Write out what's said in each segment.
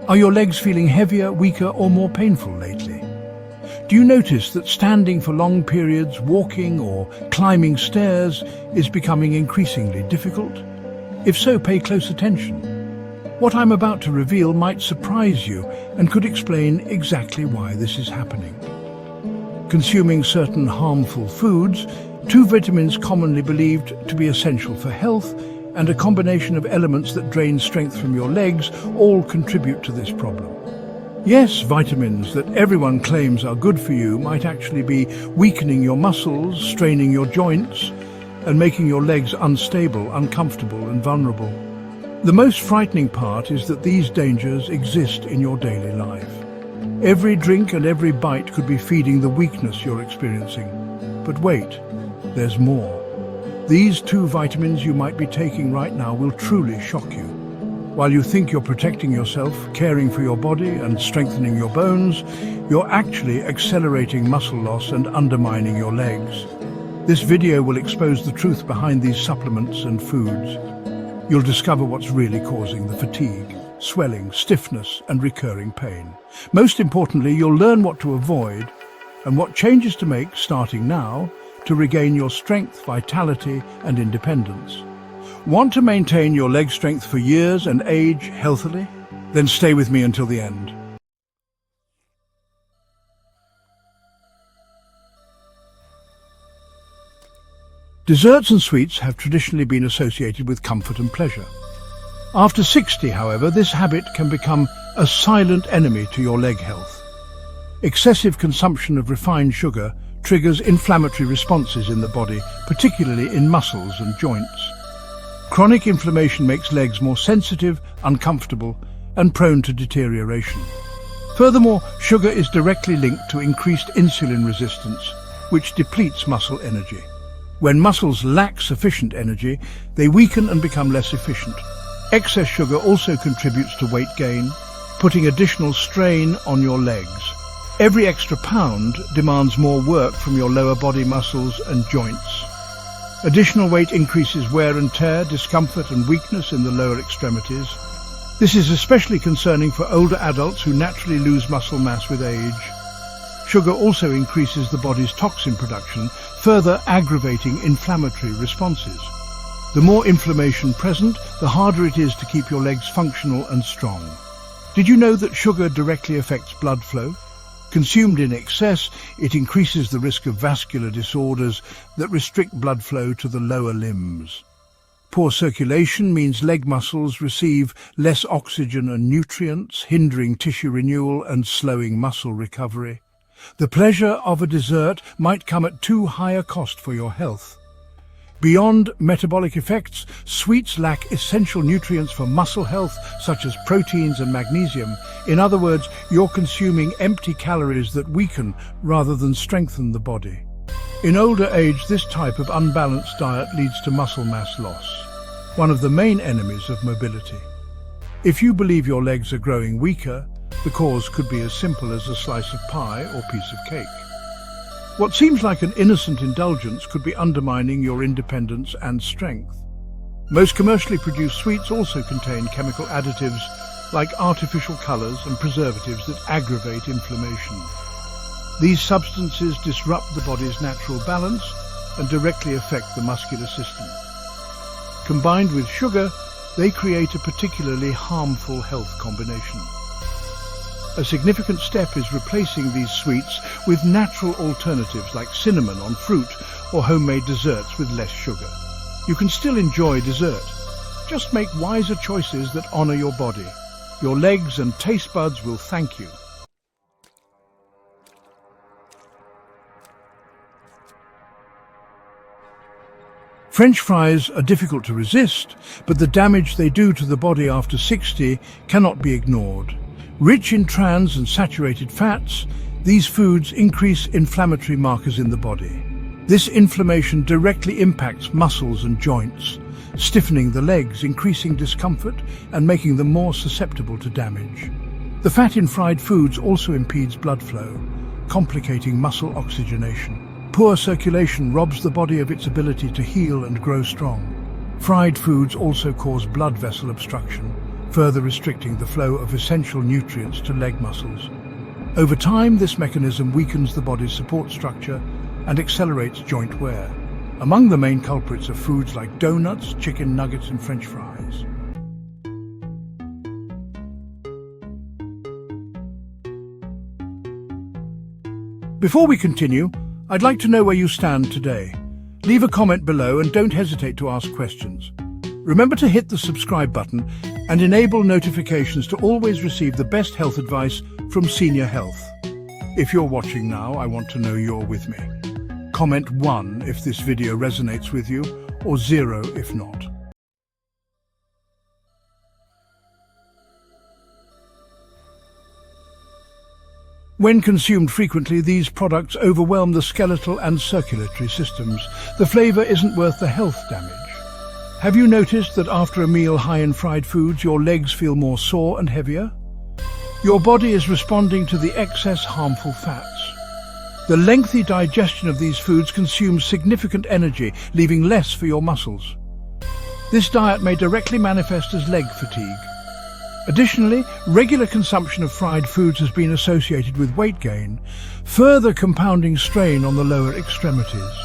Are your legs feeling heavier, weaker, or more painful lately? Do you notice that standing for long periods, walking or climbing stairs is becoming increasingly difficult? If so, pay close attention. What I'm about to reveal might surprise you and could explain exactly why this is happening. Consuming certain harmful foods, two vitamins commonly believed to be essential for health, and a combination of elements that drain strength from your legs all contribute to this problem. Yes, vitamins that everyone claims are good for you might actually be weakening your muscles, straining your joints, and making your legs unstable, uncomfortable, and vulnerable. The most frightening part is that these dangers exist in your daily life. Every drink and every bite could be feeding the weakness you're experiencing. But wait, there's more. These two vitamins you might be taking right now will truly shock you. While you think you're protecting yourself, caring for your body and strengthening your bones, you're actually accelerating muscle loss and undermining your legs. This video will expose the truth behind these supplements and foods. You'll discover what's really causing the fatigue, swelling, stiffness, and recurring pain. Most importantly, you'll learn what to avoid and what changes to make starting now to regain your strength, vitality, and independence. Want to maintain your leg strength for years and age healthily? Then stay with me until the end. Desserts and sweets have traditionally been associated with comfort and pleasure. After 60, however, this habit can become a silent enemy to your leg health. Excessive consumption of refined sugar triggers inflammatory responses in the body, particularly in muscles and joints. Chronic inflammation makes legs more sensitive, uncomfortable, and prone to deterioration. Furthermore, sugar is directly linked to increased insulin resistance, which depletes muscle energy. When muscles lack sufficient energy, they weaken and become less efficient. Excess sugar also contributes to weight gain, putting additional strain on your legs. Every extra pound demands more work from your lower body muscles and joints. Additional weight increases wear and tear, discomfort and weakness in the lower extremities. This is especially concerning for older adults who naturally lose muscle mass with age. Sugar also increases the body's toxin production, further aggravating inflammatory responses. The more inflammation present, the harder it is to keep your legs functional and strong. Did you know that sugar directly affects blood flow? Consumed in excess, it increases the risk of vascular disorders that restrict blood flow to the lower limbs. Poor circulation means leg muscles receive less oxygen and nutrients, hindering tissue renewal and slowing muscle recovery. The pleasure of a dessert might come at too high a cost for your health. Beyond metabolic effects, sweets lack essential nutrients for muscle health, such as proteins and magnesium. In other words, you're consuming empty calories that weaken rather than strengthen the body. In older age, this type of unbalanced diet leads to muscle mass loss, one of the main enemies of mobility. If you believe your legs are growing weaker, the cause could be as simple as a slice of pie or piece of cake. What seems like an innocent indulgence could be undermining your independence and strength. Most commercially produced sweets also contain chemical additives like artificial colors and preservatives that aggravate inflammation. These substances disrupt the body's natural balance and directly affect the muscular system. Combined with sugar, they create a particularly harmful health combination. A significant step is replacing these sweets with natural alternatives like cinnamon on fruit or homemade desserts with less sugar. You can still enjoy dessert. Just make wiser choices that honor your body. Your legs and taste buds will thank you. French fries are difficult to resist, but the damage they do to the body after 60 cannot be ignored. Rich in trans and saturated fats, these foods increase inflammatory markers in the body. This inflammation directly impacts muscles and joints, stiffening the legs, increasing discomfort, and making them more susceptible to damage. The fat in fried foods also impedes blood flow, complicating muscle oxygenation. Poor circulation robs the body of its ability to heal and grow strong. Fried foods also cause blood vessel obstruction, further restricting the flow of essential nutrients to leg muscles. Over time, this mechanism weakens the body's support structure and accelerates joint wear. Among the main culprits are foods like donuts, chicken nuggets, and French fries. Before we continue, I'd like to know where you stand today. Leave a comment below and don't hesitate to ask questions. Remember to hit the subscribe button and enable notifications to always receive the best health advice from Senior Health. If you're watching now, I want to know you're with me. Comment 1 if this video resonates with you, or 0 if not. When consumed frequently, these products overwhelm the skeletal and circulatory systems. The flavor isn't worth the health damage. Have you noticed that after a meal high in fried foods, your legs feel more sore and heavier? Your body is responding to the excess harmful fats. The lengthy digestion of these foods consumes significant energy, leaving less for your muscles. This diet may directly manifest as leg fatigue. Additionally, regular consumption of fried foods has been associated with weight gain, further compounding strain on the lower extremities.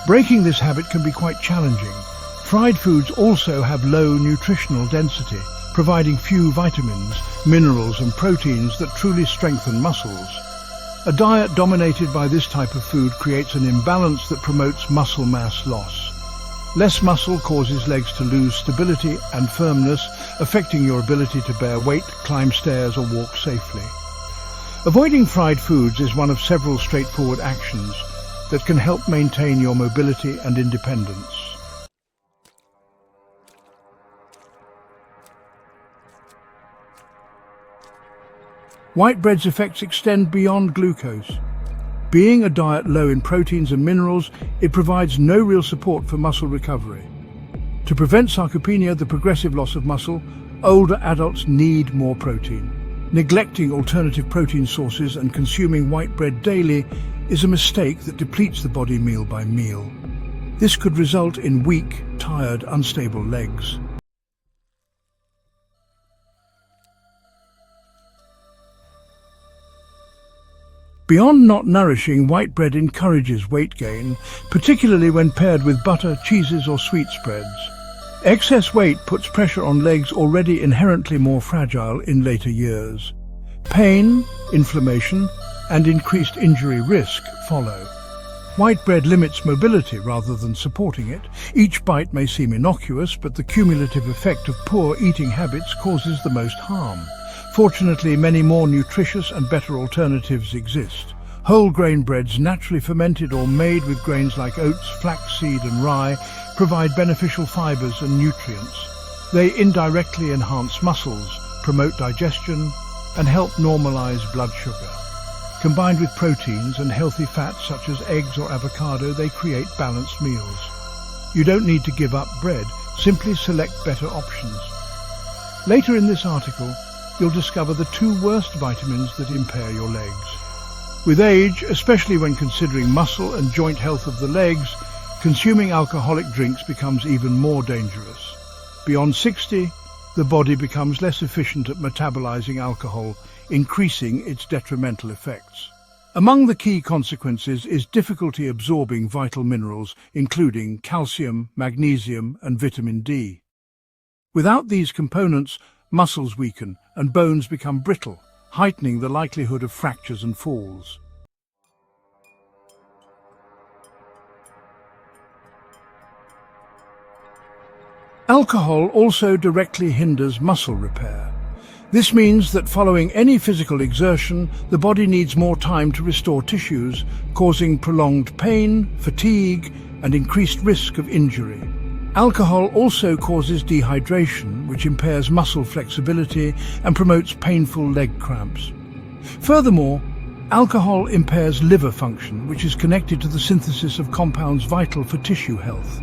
Breaking this habit can be quite challenging. Fried foods also have low nutritional density, providing few vitamins, minerals and proteins that truly strengthen muscles. A diet dominated by this type of food creates an imbalance that promotes muscle mass loss. Less muscle causes legs to lose stability and firmness, affecting your ability to bear weight, climb stairs or walk safely. Avoiding fried foods is one of several straightforward actions that can help maintain your mobility and independence. White bread's effects extend beyond glucose. Being a diet low in proteins and minerals, it provides no real support for muscle recovery. To prevent sarcopenia, the progressive loss of muscle, older adults need more protein. Neglecting alternative protein sources and consuming white bread daily is a mistake that depletes the body meal by meal. This could result in weak, tired, unstable legs. Beyond not nourishing, white bread encourages weight gain, particularly when paired with butter, cheeses or sweet spreads. Excess weight puts pressure on legs already inherently more fragile in later years. Pain, inflammation, and increased injury risk follow. White bread limits mobility rather than supporting it. Each bite may seem innocuous, but the cumulative effect of poor eating habits causes the most harm. Fortunately, many more nutritious and better alternatives exist. Whole grain breads, naturally fermented or made with grains like oats, flaxseed and rye, provide beneficial fibers and nutrients. They indirectly enhance muscles, promote digestion, and help normalize blood sugar. Combined with proteins and healthy fats such as eggs or avocado, they create balanced meals. You don't need to give up bread, simply select better options. Later in this article, you'll discover the 2 worst vitamins that impair your legs. With age, especially when considering muscle and joint health of the legs, consuming alcoholic drinks becomes even more dangerous. Beyond 60, the body becomes less efficient at metabolizing alcohol, increasing its detrimental effects. Among the key consequences is difficulty absorbing vital minerals, including calcium, magnesium, and vitamin D. Without these components, muscles weaken and bones become brittle, heightening the likelihood of fractures and falls. Alcohol also directly hinders muscle repair. This means that following any physical exertion, the body needs more time to restore tissues, causing prolonged pain, fatigue, and increased risk of injury. Alcohol also causes dehydration, which impairs muscle flexibility and promotes painful leg cramps. Furthermore, alcohol impairs liver function, which is connected to the synthesis of compounds vital for tissue health.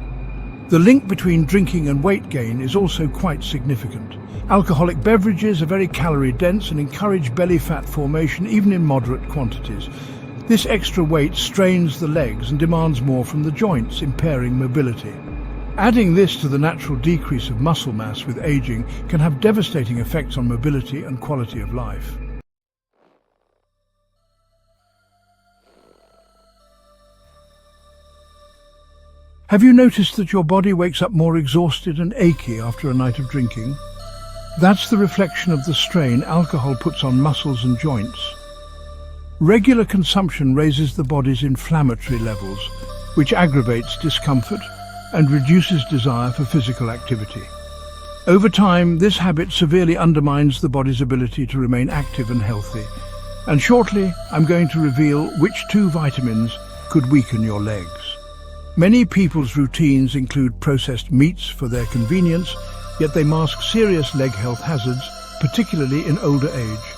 The link between drinking and weight gain is also quite significant. Alcoholic beverages are very calorie-dense and encourage belly fat formation even in moderate quantities. This extra weight strains the legs and demands more from the joints, impairing mobility. Adding this to the natural decrease of muscle mass with aging can have devastating effects on mobility and quality of life. Have you noticed that your body wakes up more exhausted and achy after a night of drinking? That's the reflection of the strain alcohol puts on muscles and joints. Regular consumption raises the body's inflammatory levels, which aggravates discomfort and reduces desire for physical activity. Over time, this habit severely undermines the body's ability to remain active and healthy. And shortly, I'm going to reveal which 2 vitamins could weaken your legs. Many people's routines include processed meats for their convenience, yet they mask serious leg health hazards, particularly in older age.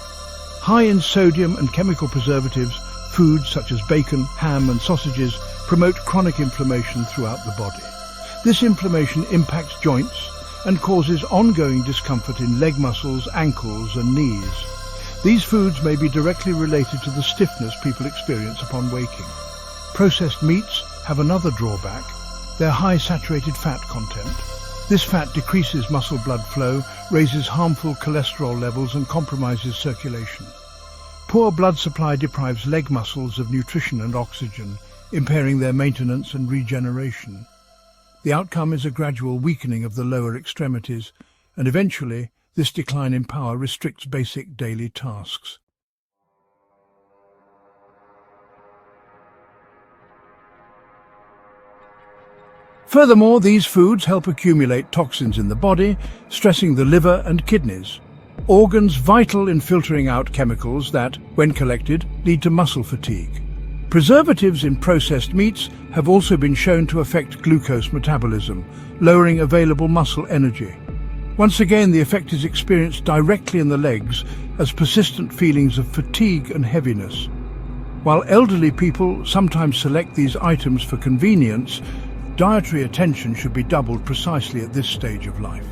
High in sodium and chemical preservatives, foods such as bacon, ham and sausages promote chronic inflammation throughout the body. This inflammation impacts joints and causes ongoing discomfort in leg muscles, ankles and knees. These foods may be directly related to the stiffness people experience upon waking. Processed meats have another drawback: their high saturated fat content. This fat decreases muscle blood flow, raises harmful cholesterol levels and compromises circulation. Poor blood supply deprives leg muscles of nutrition and oxygen, impairing their maintenance and regeneration. The outcome is a gradual weakening of the lower extremities, and eventually this decline in power restricts basic daily tasks. Furthermore, these foods help accumulate toxins in the body, stressing the liver and kidneys, organs vital in filtering out chemicals that, when collected, lead to muscle fatigue. Preservatives in processed meats have also been shown to affect glucose metabolism, lowering available muscle energy. Once again, the effect is experienced directly in the legs as persistent feelings of fatigue and heaviness. While elderly people sometimes select these items for convenience, dietary attention should be doubled precisely at this stage of life.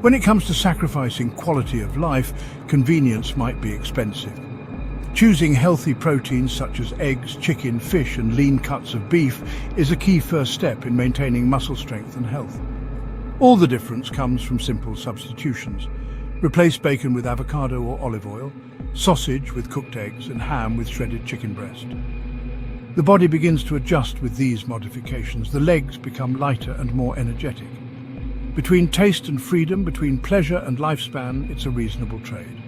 When it comes to sacrificing quality of life, convenience might be expensive. Choosing healthy proteins such as eggs, chicken, fish and lean cuts of beef is a key first step in maintaining muscle strength and health. All the difference comes from simple substitutions. Replace bacon with avocado or olive oil, sausage with cooked eggs and ham with shredded chicken breast. The body begins to adjust with these modifications. The legs become lighter and more energetic. Between taste and freedom, between pleasure and lifespan, it's a reasonable trade.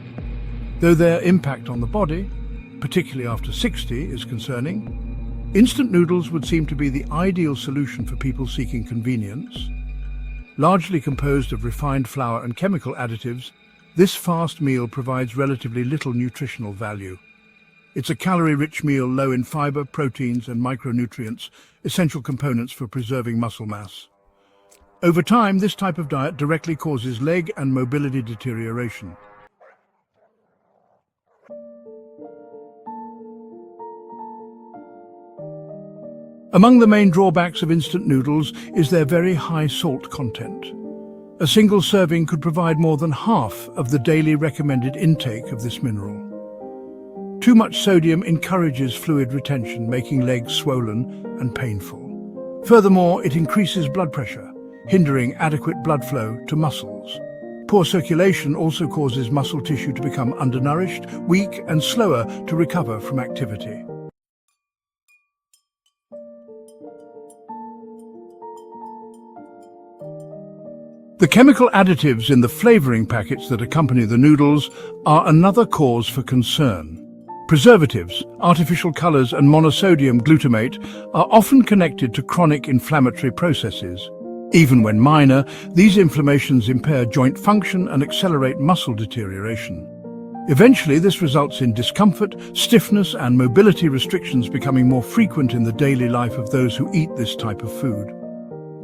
Though their impact on the body, particularly after 60, is concerning, instant noodles would seem to be the ideal solution for people seeking convenience. Largely composed of refined flour and chemical additives, this fast meal provides relatively little nutritional value. It's a calorie-rich meal low in fiber, proteins and micronutrients, essential components for preserving muscle mass. Over time, this type of diet directly causes leg and mobility deterioration. Among the main drawbacks of instant noodles is their very high salt content. A single serving could provide more than half of the daily recommended intake of this mineral. Too much sodium encourages fluid retention, making legs swollen and painful. Furthermore, it increases blood pressure, hindering adequate blood flow to muscles. Poor circulation also causes muscle tissue to become undernourished, weak and slower to recover from activity. The chemical additives in the flavoring packets that accompany the noodles are another cause for concern. Preservatives, artificial colors and monosodium glutamate are often connected to chronic inflammatory processes. Even when minor, these inflammations impair joint function and accelerate muscle deterioration. Eventually, this results in discomfort, stiffness and mobility restrictions becoming more frequent in the daily life of those who eat this type of food.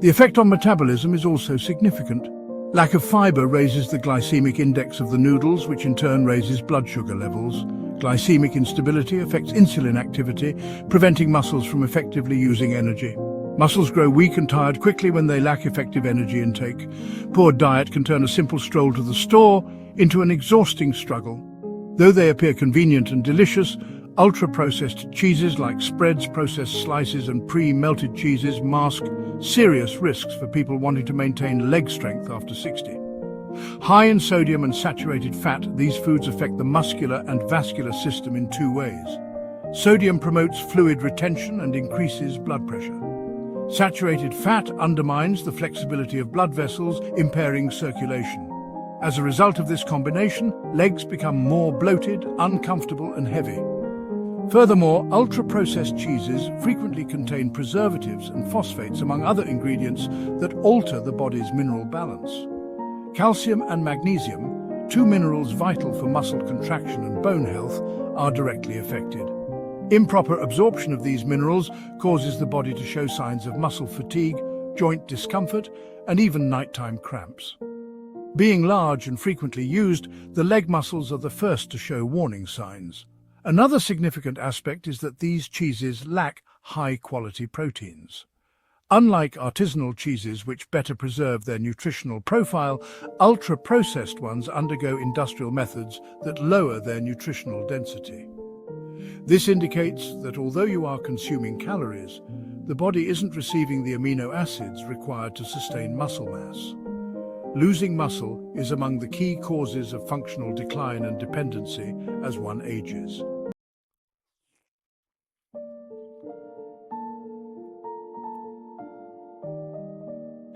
The effect on metabolism is also significant. Lack of fiber raises the glycemic index of the noodles, which in turn raises blood sugar levels. Glycemic instability affects insulin activity, preventing muscles from effectively using energy. Muscles grow weak and tired quickly when they lack effective energy intake. Poor diet can turn a simple stroll to the store into an exhausting struggle. Though they appear convenient and delicious, Ultra-processed cheeses like spreads, processed slices and pre-melted cheeses mask serious risks for people wanting to maintain leg strength after 60. High in sodium and saturated fat, these foods affect the muscular and vascular system in two ways. Sodium promotes fluid retention and increases blood pressure. Saturated fat undermines the flexibility of blood vessels, impairing circulation. As a result of this combination, legs become more bloated, uncomfortable and heavy. Furthermore, ultra-processed cheeses frequently contain preservatives and phosphates, among other ingredients that alter the body's mineral balance. Calcium and magnesium, two minerals vital for muscle contraction and bone health, are directly affected. Improper absorption of these minerals causes the body to show signs of muscle fatigue, joint discomfort, and even nighttime cramps. Being large and frequently used, the leg muscles are the first to show warning signs. Another significant aspect is that these cheeses lack high-quality proteins. Unlike artisanal cheeses, which better preserve their nutritional profile, ultra-processed ones undergo industrial methods that lower their nutritional density. This indicates that although you are consuming calories, the body isn't receiving the amino acids required to sustain muscle mass. Losing muscle is among the key causes of functional decline and dependency as one ages.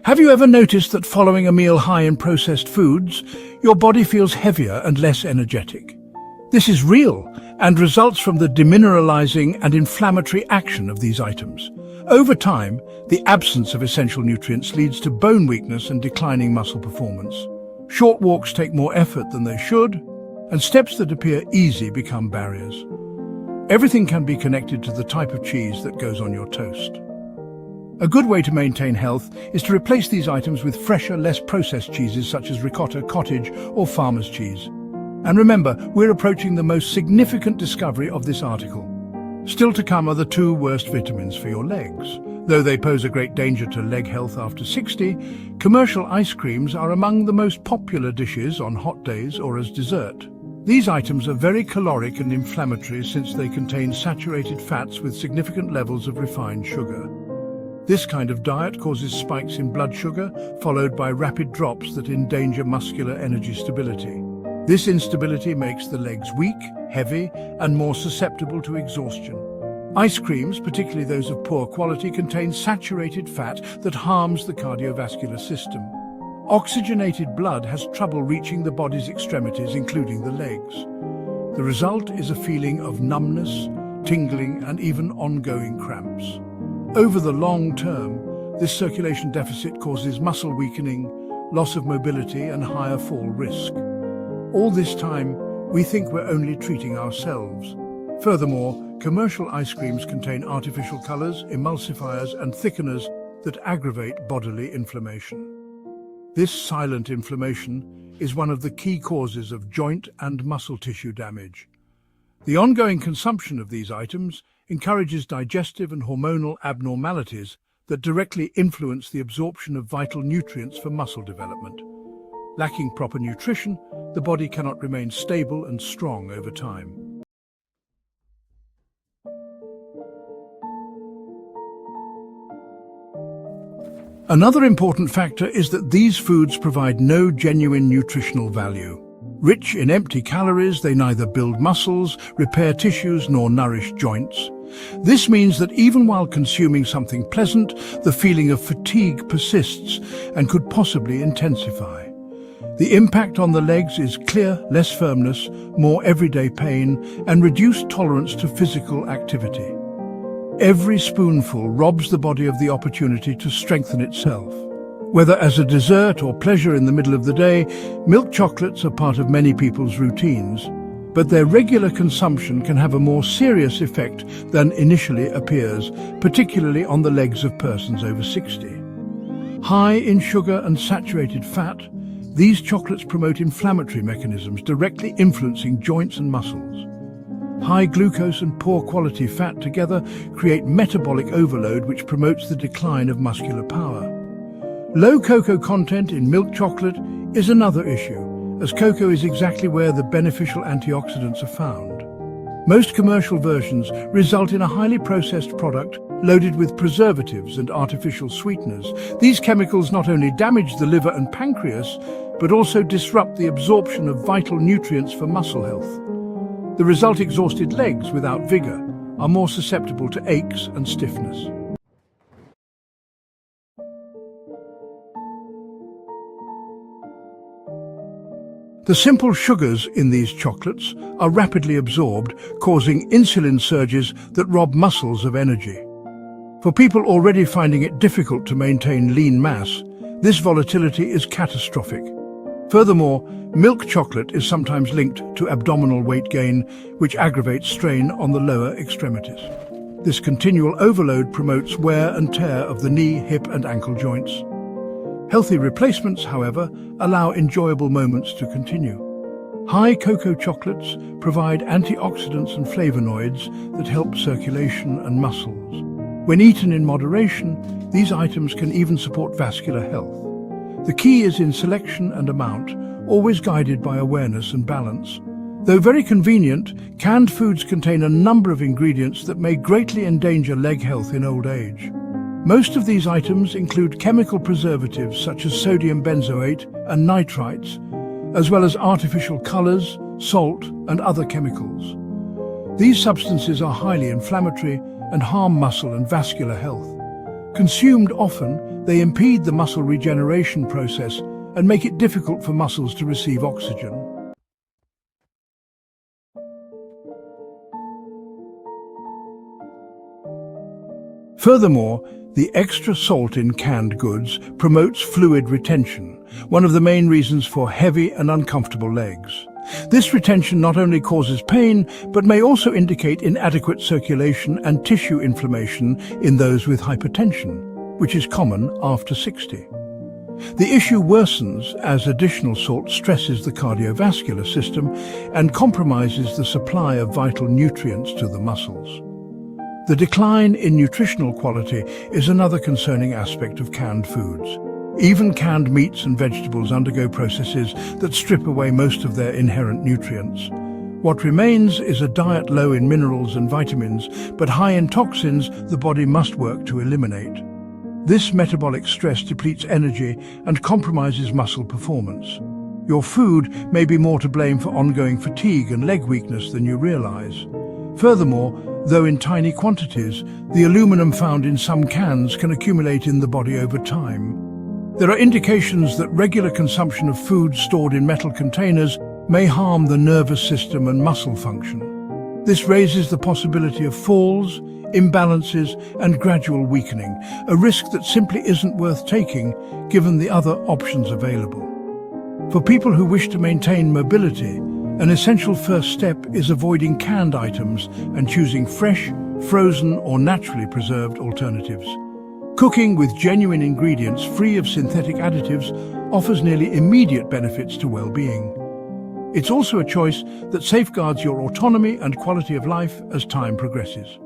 Have you ever noticed that following a meal high in processed foods, your body feels heavier and less energetic? This is real and results from the demineralizing and inflammatory action of these items. Over time, the absence of essential nutrients leads to bone weakness and declining muscle performance. Short walks take more effort than they should, and steps that appear easy become barriers. Everything can be connected to the type of cheese that goes on your toast. A good way to maintain health is to replace these items with fresher, less processed cheeses such as ricotta, cottage, or farmer's cheese. And remember, we're approaching the most significant discovery of this article. Still to come are the two worst vitamins for your legs. Though they pose a great danger to leg health after 60, commercial ice creams are among the most popular dishes on hot days or as dessert. These items are very caloric and inflammatory since they contain saturated fats with significant levels of refined sugar. This kind of diet causes spikes in blood sugar, followed by rapid drops that endanger muscular energy stability. This instability makes the legs weak, heavy, and more susceptible to exhaustion. Ice creams, particularly those of poor quality, contain saturated fat that harms the cardiovascular system. Oxygenated blood has trouble reaching the body's extremities, including the legs. The result is a feeling of numbness, tingling, and even ongoing cramps. Over the long term, this circulation deficit causes muscle weakening, loss of mobility, and higher fall risk. All this time, we think we're only treating ourselves. Furthermore, commercial ice creams contain artificial colors, emulsifiers, and thickeners that aggravate bodily inflammation. This silent inflammation is one of the key causes of joint and muscle tissue damage. The ongoing consumption of these items encourages digestive and hormonal abnormalities that directly influence the absorption of vital nutrients for muscle development. Lacking proper nutrition, the body cannot remain stable and strong over time. Another important factor is that these foods provide no genuine nutritional value. Rich in empty calories, they neither build muscles, repair tissues, nor nourish joints. This means that even while consuming something pleasant, the feeling of fatigue persists and could possibly intensify. The impact on the legs is clear, less firmness, more everyday pain, and reduced tolerance to physical activity. Every spoonful robs the body of the opportunity to strengthen itself. Whether as a dessert or pleasure in the middle of the day, milk chocolates are part of many people's routines, but their regular consumption can have a more serious effect than initially appears, particularly on the legs of persons over 60. High in sugar and saturated fat, these chocolates promote inflammatory mechanisms directly influencing joints and muscles. High glucose and poor quality fat together create metabolic overload, which promotes the decline of muscular power. Low cocoa content in milk chocolate is another issue, as cocoa is exactly where the beneficial antioxidants are found. Most commercial versions result in a highly processed product loaded with preservatives and artificial sweeteners. These chemicals not only damage the liver and pancreas, but also disrupt the absorption of vital nutrients for muscle health. The result, exhausted legs without vigor, are more susceptible to aches and stiffness. The simple sugars in these chocolates are rapidly absorbed, causing insulin surges that rob muscles of energy. For people already finding it difficult to maintain lean mass, this volatility is catastrophic. Furthermore, milk chocolate is sometimes linked to abdominal weight gain, which aggravates strain on the lower extremities. This continual overload promotes wear and tear of the knee, hip and ankle joints. Healthy replacements, however, allow enjoyable moments to continue. High cocoa chocolates provide antioxidants and flavonoids that help circulation and muscles. When eaten in moderation, these items can even support vascular health. The key is in selection and amount, always guided by awareness and balance. Though very convenient, canned foods contain a number of ingredients that may greatly endanger leg health in old age. Most of these items include chemical preservatives such as sodium benzoate and nitrites, as well as artificial colors, salt and other chemicals. These substances are highly inflammatory and harm muscle and vascular health. Consumed often, they impede the muscle regeneration process and make it difficult for muscles to receive oxygen. Furthermore, the extra salt in canned goods promotes fluid retention, one of the main reasons for heavy and uncomfortable legs. This retention not only causes pain, but may also indicate inadequate circulation and tissue inflammation in those with hypertension, which is common after 60. The issue worsens as additional salt stresses the cardiovascular system and compromises the supply of vital nutrients to the muscles. The decline in nutritional quality is another concerning aspect of canned foods. Even canned meats and vegetables undergo processes that strip away most of their inherent nutrients. What remains is a diet low in minerals and vitamins, but high in toxins the body must work to eliminate. This metabolic stress depletes energy and compromises muscle performance. Your food may be more to blame for ongoing fatigue and leg weakness than you realize. Furthermore, though in tiny quantities, the aluminum found in some cans can accumulate in the body over time. There are indications that regular consumption of food stored in metal containers may harm the nervous system and muscle function. This raises the possibility of falls, imbalances and gradual weakening, a risk that simply isn't worth taking given the other options available. For people who wish to maintain mobility, an essential first step is avoiding canned items and choosing fresh, frozen or naturally preserved alternatives. Cooking with genuine ingredients free of synthetic additives offers nearly immediate benefits to well-being. It's also a choice that safeguards your autonomy and quality of life as time progresses.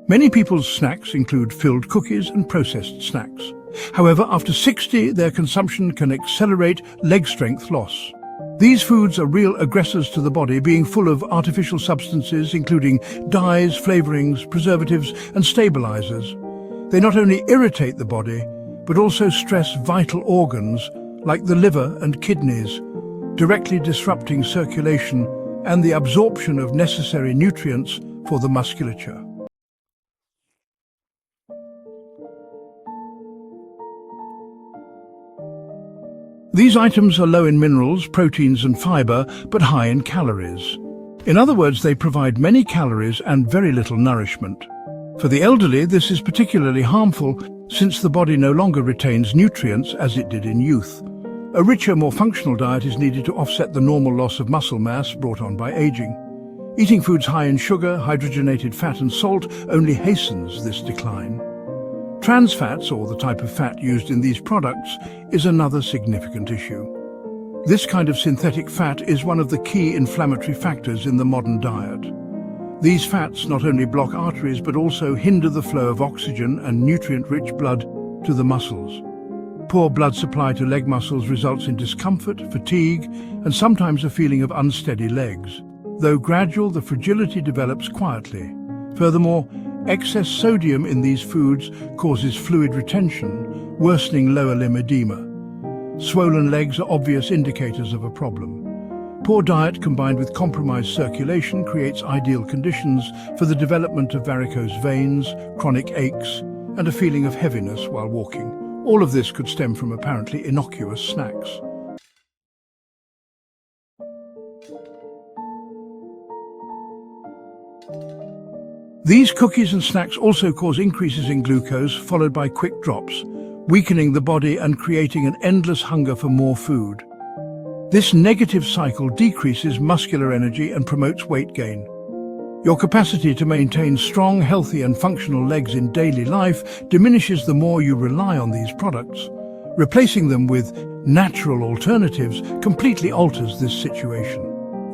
Many people's snacks include filled cookies and processed snacks. However, after 60, their consumption can accelerate leg strength loss. These foods are real aggressors to the body, being full of artificial substances including dyes, flavorings, preservatives and stabilizers. They not only irritate the body, but also stress vital organs like the liver and kidneys, directly disrupting circulation and the absorption of necessary nutrients for the musculature. These items are low in minerals, proteins and fiber, but high in calories. In other words, they provide many calories and very little nourishment. For the elderly, this is particularly harmful since the body no longer retains nutrients as it did in youth. A richer, more functional diet is needed to offset the normal loss of muscle mass brought on by aging. Eating foods high in sugar, hydrogenated fat and salt only hastens this decline. Trans fats, or the type of fat used in these products, is another significant issue. This kind of synthetic fat is one of the key inflammatory factors in the modern diet. These fats not only block arteries but also hinder the flow of oxygen and nutrient-rich blood to the muscles. poor blood supply to leg muscles results in discomfort, fatigue, and sometimes a feeling of unsteady legs. Though gradual, the fragility develops quietly. Furthermore, excess sodium in these foods causes fluid retention, worsening lower limb edema. Swollen legs are obvious indicators of a problem. Poor diet combined with compromised circulation creates ideal conditions for the development of varicose veins, chronic aches, and a feeling of heaviness while walking. All of this could stem from apparently innocuous snacks. These cookies and snacks also cause increases in glucose, followed by quick drops, weakening the body and creating an endless hunger for more food. This negative cycle decreases muscular energy and promotes weight gain. Your capacity to maintain strong, healthy and functional legs in daily life diminishes the more you rely on these products. Replacing them with natural alternatives completely alters this situation.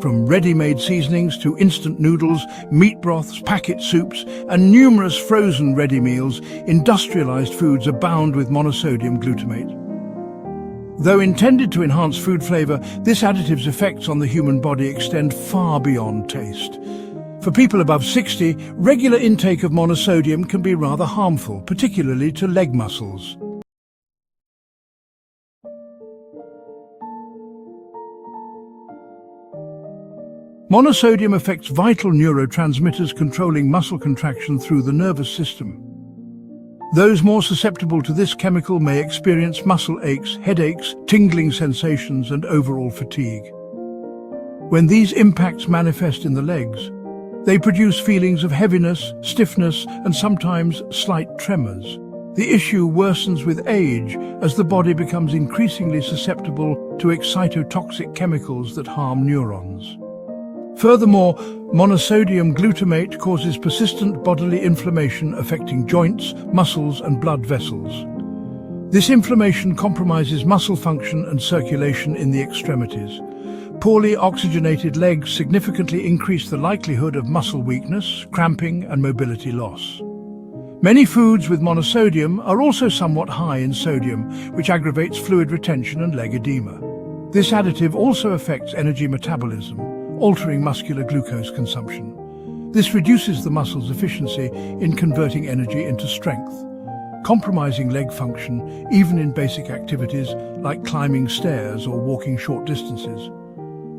From ready-made seasonings to instant noodles, meat broths, packet soups, and numerous frozen ready meals, industrialized foods abound with monosodium glutamate. Though intended to enhance food flavor, this additive's effects on the human body extend far beyond taste. For people above 60, regular intake of monosodium can be rather harmful, particularly to leg muscles. Monosodium affects vital neurotransmitters controlling muscle contraction through the nervous system. Those more susceptible to this chemical may experience muscle aches, headaches, tingling sensations, and overall fatigue. When these impacts manifest in the legs, they produce feelings of heaviness, stiffness, and sometimes slight tremors. The issue worsens with age as the body becomes increasingly susceptible to excitotoxic chemicals that harm neurons. Furthermore, monosodium glutamate causes persistent bodily inflammation affecting joints, muscles, and blood vessels. This inflammation compromises muscle function and circulation in the extremities. Poorly oxygenated legs significantly increase the likelihood of muscle weakness, cramping, and mobility loss. Many foods with monosodium are also somewhat high in sodium, which aggravates fluid retention and leg edema. This additive also affects energy metabolism, altering muscular glucose consumption. This reduces the muscle's efficiency in converting energy into strength, compromising leg function even in basic activities like climbing stairs or walking short distances.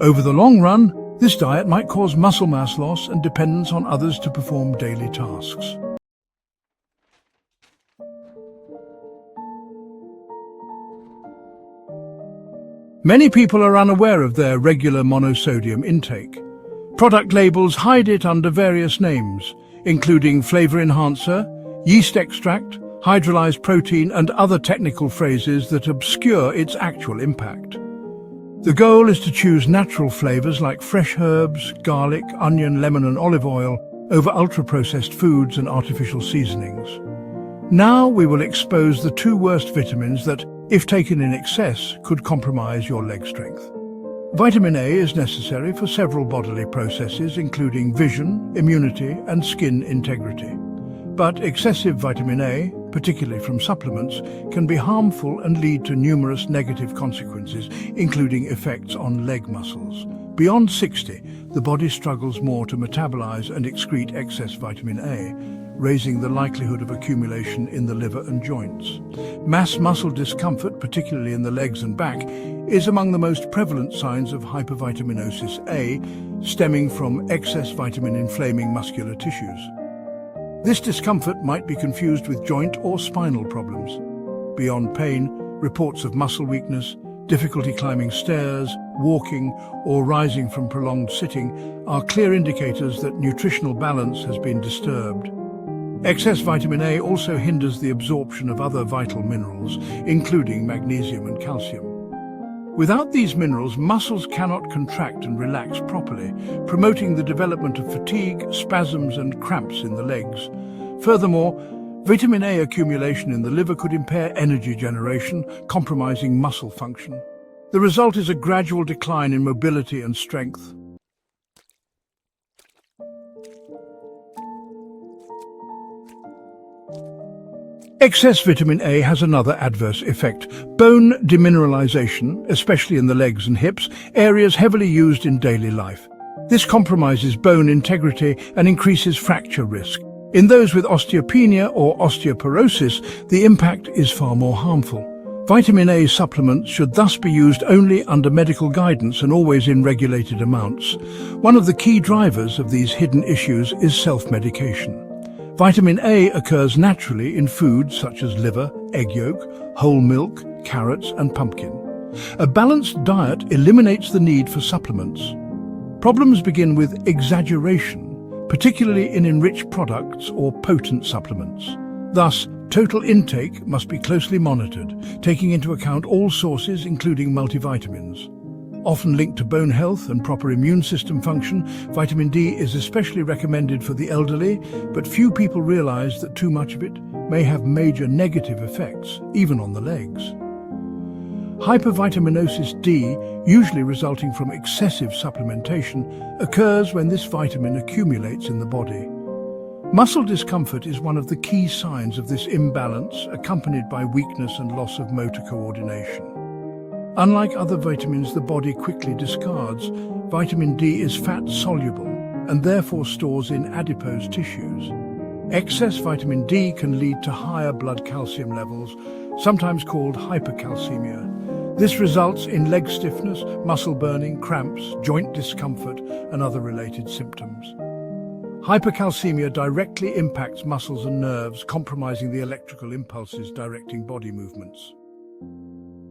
Over the long run, this diet might cause muscle mass loss and dependence on others to perform daily tasks. Many people are unaware of their regular monosodium intake. Product labels hide it under various names, including flavor enhancer, yeast extract, hydrolyzed protein, and other technical phrases that obscure its actual impact. The goal is to choose natural flavors like fresh herbs, garlic, onion, lemon, and olive oil over ultra-processed foods and artificial seasonings. Now we will expose the two worst vitamins that, if taken in excess, could compromise your leg strength. Vitamin A is necessary for several bodily processes, including vision, immunity, and skin integrity. But excessive vitamin A, particularly from supplements, can be harmful and lead to numerous negative consequences, including effects on leg muscles. Beyond 60, the body struggles more to metabolize and excrete excess vitamin A, raising the likelihood of accumulation in the liver and joints. Mass muscle discomfort, particularly in the legs and back, is among the most prevalent signs of hypervitaminosis A, stemming from excess vitamin inflaming muscular tissues. This discomfort might be confused with joint or spinal problems. Beyond pain, reports of muscle weakness, difficulty climbing stairs, walking, or rising from prolonged sitting are clear indicators that nutritional balance has been disturbed. Excess vitamin A also hinders the absorption of other vital minerals, including magnesium and calcium. Without these minerals, muscles cannot contract and relax properly, promoting the development of fatigue, spasms, and cramps in the legs. Furthermore, vitamin A accumulation in the liver could impair energy generation, compromising muscle function. The result is a gradual decline in mobility and strength. Excess vitamin A has another adverse effect: bone demineralization, especially in the legs and hips, areas heavily used in daily life. This compromises bone integrity and increases fracture risk. In those with osteopenia or osteoporosis, the impact is far more harmful. Vitamin A supplements should thus be used only under medical guidance and always in regulated amounts. One of the key drivers of these hidden issues is self-medication. Vitamin A occurs naturally in foods such as liver, egg yolk, whole milk, carrots and pumpkin. A balanced diet eliminates the need for supplements. Problems begin with exaggeration, particularly in enriched products or potent supplements. Thus, total intake must be closely monitored, taking into account all sources including multivitamins. Often linked to bone health and proper immune system function, vitamin D is especially recommended for the elderly, but few people realize that too much of it may have major negative effects, even on the legs. Hypervitaminosis D, usually resulting from excessive supplementation, occurs when this vitamin accumulates in the body. Muscle discomfort is one of the key signs of this imbalance, accompanied by weakness and loss of motor coordination. Unlike other vitamins the body quickly discards, vitamin D is fat-soluble and therefore stores in adipose tissues. Excess vitamin D can lead to higher blood calcium levels, sometimes called hypercalcemia. This results in leg stiffness, muscle burning, cramps, joint discomfort, and other related symptoms. Hypercalcemia directly impacts muscles and nerves, compromising the electrical impulses directing body movements.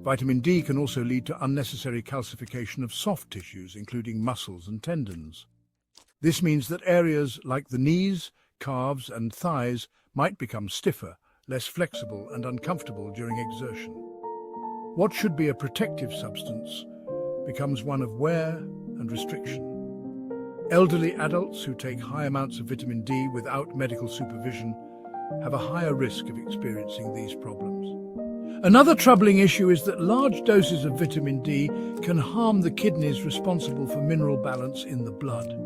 Vitamin D can also lead to unnecessary calcification of soft tissues, including muscles and tendons. This means that areas like the knees, calves, and thighs might become stiffer, less flexible, and uncomfortable during exertion. What should be a protective substance becomes one of wear and restriction. Elderly adults who take high amounts of vitamin D without medical supervision have a higher risk of experiencing these problems. Another troubling issue is that large doses of vitamin D can harm the kidneys responsible for mineral balance in the blood.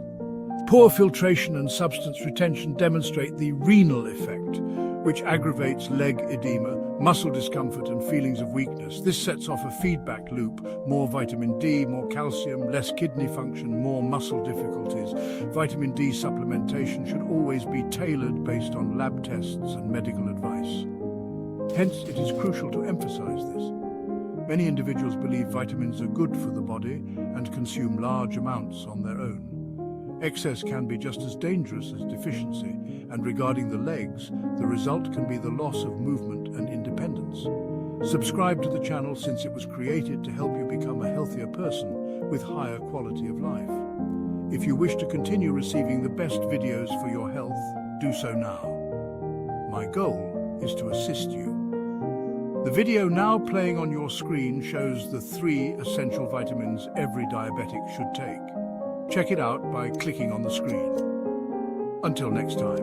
Poor filtration and substance retention demonstrate the renal effect, which aggravates leg edema, muscle discomfort and feelings of weakness. This sets off a feedback loop: more vitamin D, more calcium, less kidney function, more muscle difficulties. Vitamin D supplementation should always be tailored based on lab tests and medical advice. Hence, it is crucial to emphasize this. Many individuals believe vitamins are good for the body and consume large amounts on their own. Excess can be just as dangerous as deficiency, and regarding the legs, the result can be the loss of movement and independence. Subscribe to the channel since it was created to help you become a healthier person with higher quality of life. If you wish to continue receiving the best videos for your health, do so now. My goal is to assist you. The video now playing on your screen shows the 3 essential vitamins every diabetic should take. Check it out by clicking on the screen. Until next time.